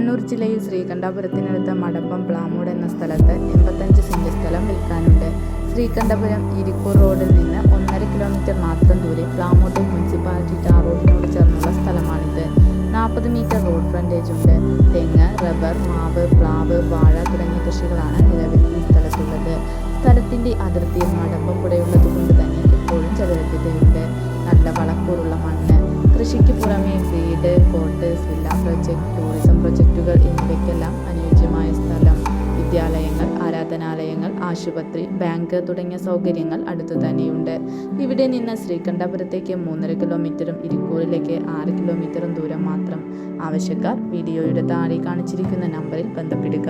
കണ്ണൂർ ജില്ലയിൽ ശ്രീകണ്ഠപുരത്തിനടുത്ത മടമ്പം പ്ലാമൂട് എന്ന സ്ഥലത്ത് 85 സെന്റ് സ്ഥലം വിൽക്കാനുണ്ട്. ശ്രീകണ്ഠപുരം ഇരിക്കൂർ റോഡിൽ നിന്ന് 1.5 കിലോമീറ്റർ മാത്രം ദൂരെ പ്ലാമൂട് മുനിസിപ്പാലിറ്റി ടാർ റോഡിനോട് ചേർന്നുള്ള സ്ഥലമാണിത്. 40 മീറ്റർ റോഡ് ഫ്രണ്ടേജ് ഉണ്ട്. തെങ്ങ്, റബ്ബർ, മാവ്, പ്ലാവ്, വാഴ തുടങ്ങിയ കൃഷികളാണ് നിലവിൽ ഈ സ്ഥലത്തുള്ളത്. സ്ഥലത്തിന്റെ അതിർത്തിയിൽ മടമ്പം പുഴയുള്ളത് കൊണ്ട് തന്നെ എപ്പോഴും ജലലഭ്യതയുണ്ട്. നല്ല വളക്കൂറുള്ള മണ്ണ്. കൃഷിക്ക് പുറമെ വീട്, ക്വാർട്ടേഴ്സ്, വില്ല പ്രൊജക്ട്, ടൂറിസം പ്രൊജക്റ്റുകൾ എന്നിവയ്ക്കെല്ലാം അനുയോജ്യമായ സ്ഥലം. വിദ്യാലയങ്ങൾ, ആരാധനാലയങ്ങൾ, ആശുപത്രി, ബാങ്ക് തുടങ്ങിയ സൗകര്യങ്ങൾ അടുത്തു തന്നെയുണ്ട്. ഇവിടെ നിന്ന് ശ്രീകണ്ഠപുരത്തേക്ക് 3.5 കിലോമീറ്ററും ഇരിക്കൂറിലേക്ക് 6 കിലോമീറ്ററും ദൂരം മാത്രം. ആവശ്യക്കാർ വീഡിയോയുടെ താഴെ കാണിച്ചിരിക്കുന്ന നമ്പറിൽ ബന്ധപ്പെടുക.